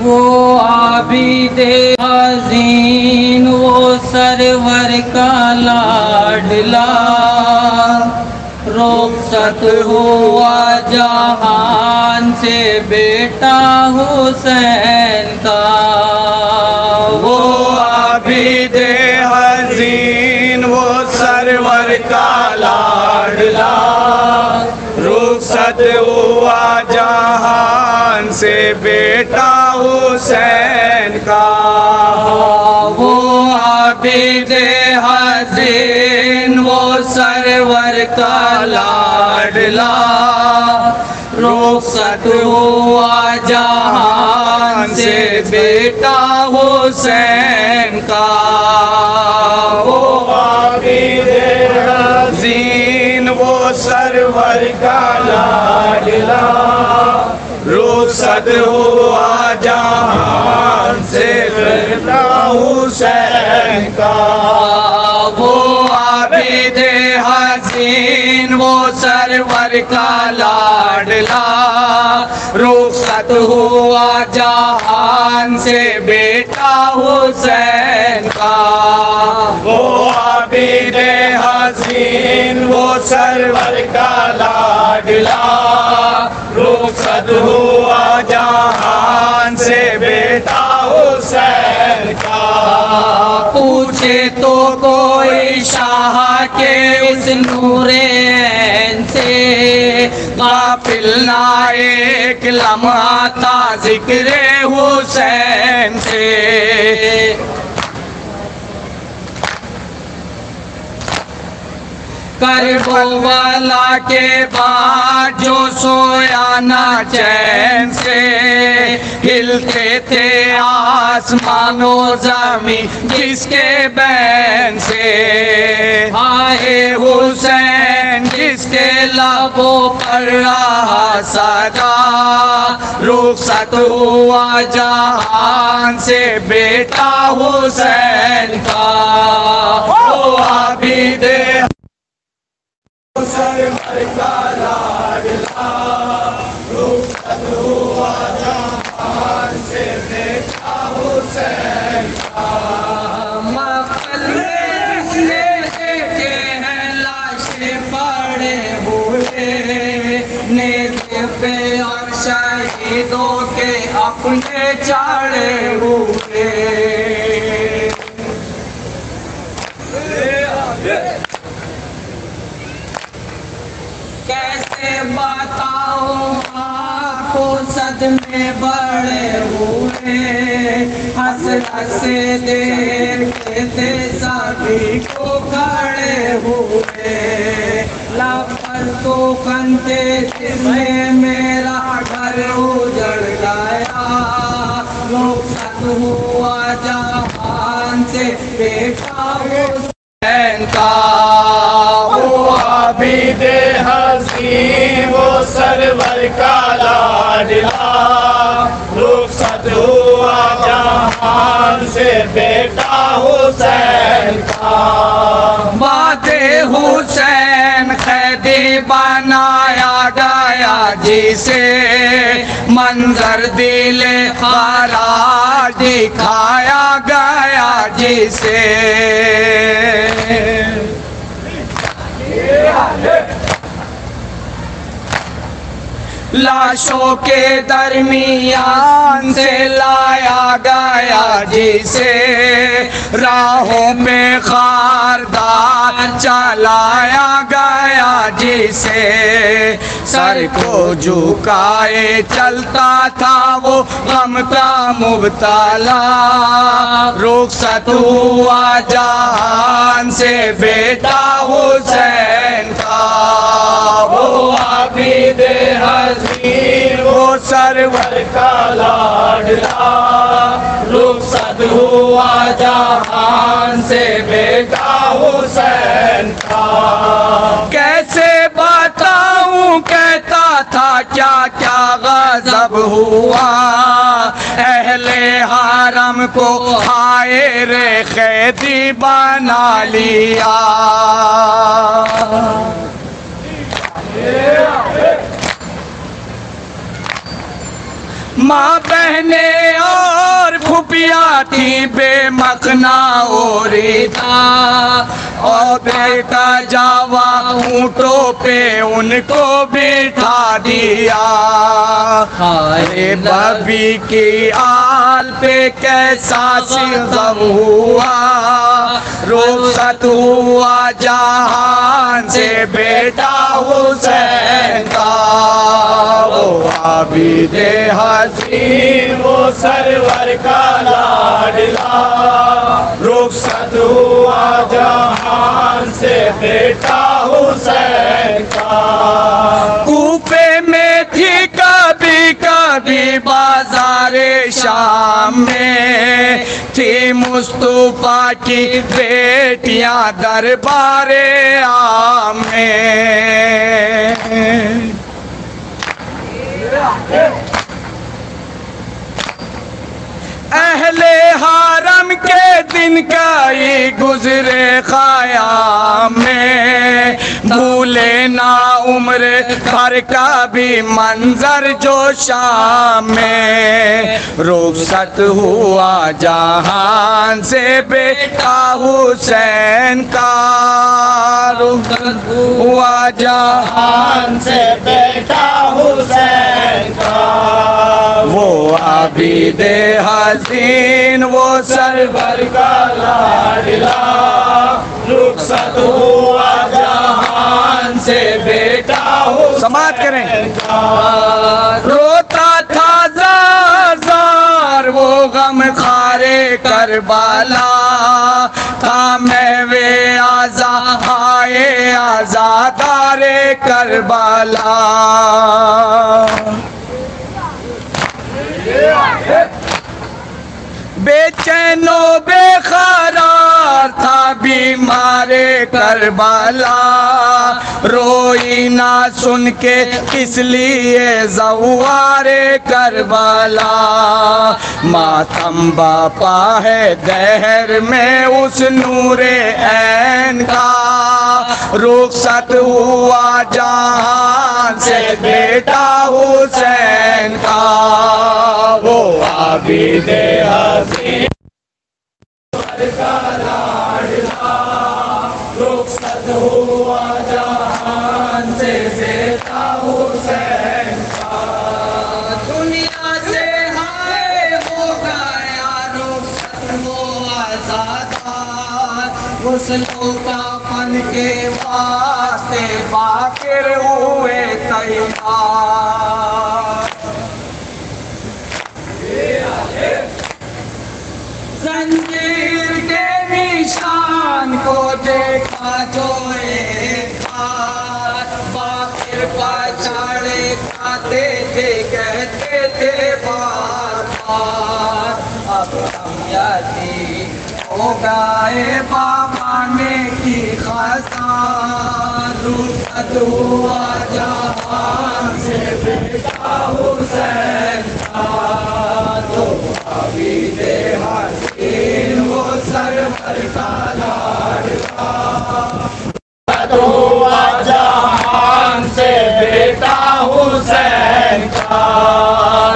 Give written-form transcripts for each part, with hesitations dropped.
वो आबिदे हज़ीन वो सरवर का लाडला, रुखसत हुआ जहान से बेटा हुसैन का। वो आबिदे हज़ीन वो सरवर का लाडला, रुखसत हुआ जहान से बेटा हुसैन का। वो आबिदे हज़ीन वो सरवर का लाडला, रुखसत हुआ जहान से बेटा हुसैन का। वो आबिदे हज़ीन वो सरवर का लाडला, रुखसत हुआ जहान से बेटा हुसैन का। वो आबिदे हज़ीन वो सरवर का लाडला, रुखसत हुआ जहान से बेटा हुसैन का। वो आबिदे हज़ीन वो सरवर का लाडला, रुखसत हुआ जहान से बेटा हुसैन का। पूछे तो कोई शाह के इस नूरे ऐन से, गाफिल ना एक लम्हा था जिक्रे हुसैन से। करबला के बाद जो सोया ना चैन से, हिलते थे आसमानो ज़मीं जिसके बैन से। आए हुसैन जिसके लबों पर रहा सदा, रुखसत हुआ जहान से बेटा हुसैन का। वो आबिदे सरवर का लाडला, रुखसत हुआ जहान से बेटा हुसैन का। महफिल में जिसने देखे हैं लाशें पड़े हुए, नेज़े पे और शहीदों के अपने चाड़े हुए। कैसे बताऊं आपको सदमे बड़े हुए, हसरत से देखते थे सभी को खड़े हुए। लापर तो कंधे जिसमें मेरा घर उजड़ गया, रुखसत हुआ जहान से बेटा हुसैन का। वो आबिदे हज़ीन वो सरवर का लाडला, रुखसत हुआ जहान से बेटा हुसैन का। बादे हुसैन कैदी बनाया गया जिसे, मंजर दिले खरार दिखाया गया जिसे। लाशों के दरमियान से लाया गया जिसे, राहों में खारदार चलाया गया जिसे। सर को झुकाए चलता था वो गम का मुब्तला, रुखसत हुआ जहान से बेटा हुसैन का। वो आबिदे हज़ीन वो सरवर का लाडला, रुखसत हुआ जहान से बेटा हुसैन का। कैसे बताऊं कहता था क्या क्या गज़ब हुआ, अहले हरम को हाय रे कैदी बना लिया। माँ बहने और फुफिया थी बेमखना ओरिदा, और बेटा जावा ऊँटों पे उनको बिठा दिया। अरे बबी की आल पे कैसा सिगम हुआ, रुखसत हुआ जहान से बेटा हुसैन का। वो आबिदे हसीन वो सरवर का लाडला, रुखसत हुआ जहान से बेटा हुसैन का। कूफे में थी कभी कभी बाजारे शाम में, थी मुस्तफा की बेटियां दरबारे आम में। अहले हारम के दिन कई गुजरे ख़याम में, भूले ना उम्र भर का भी मंजर जो शाम में। रुखसत हुआ जहान से बेटा हुसैन का, रुखसत हुआ जहान से बेटा हुसैन का। वो आबिदे हसीन वो सरवर का लाडला, रुखसत हुआ जहान से बेटा हुसैन। समाप्त करें। रोता था ज़ार वो गम खारे करबला, था मैं वे आज़ा आए आज़ादारे करबला। बेचैनो बेखरार था बीमारे करबला, रोई ना सुन के इसलिए ज़वारे करबला। मातम बापा है दहर में उस नूरे ऐन का, रुखसत हुआ जहान से बेटा हुसैन का। वो आबिदे हसीन का लाडला, रुखसत हुआ जहान से बेटा हुसैन का। दुनिया से हाय हो गया रुखसत वो आज़ादार, हुस्नो का फन के वास्ते बाकिर हुए तैयार। जंजीर के निशान को देखा जो एक बार, बाकिर पछाड़े खाते थे कहते थे बार बार। अब हम यतीम हो गए बाबाने की खजान, रुखसत हुआ जहान से बेटा हुसैन का। तो आबिदे हसीन वो सरवर का लाडला, हुआ जहान से बेटा हुसैन का।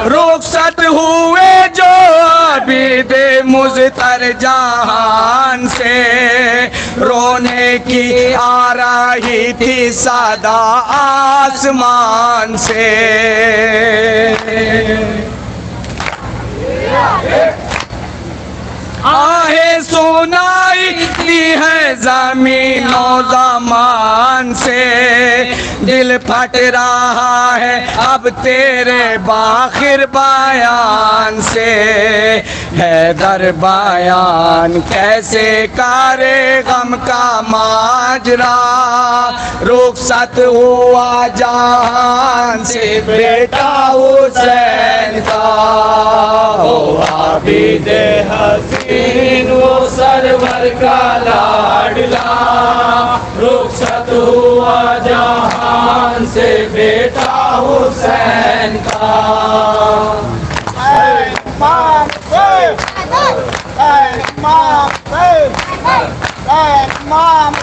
रुखसत हुए जो आबिदे मुज़तर जहान से, रोने की आ रही थी सदा आसमान से। आहें सुनाई दी है ज़मीनो ज़मान से, दिल फट रहा है अब तेरे बाखिर बयान से। हैदर बयान कैसे करे गम का माजरा, रुखसत हुआ जहान से बेटा हुसैन का। ओ आबिदे हसीन वो सरवर का लाडला, रुखसत हुआ जहान से बेटा हुसैन का। Mom,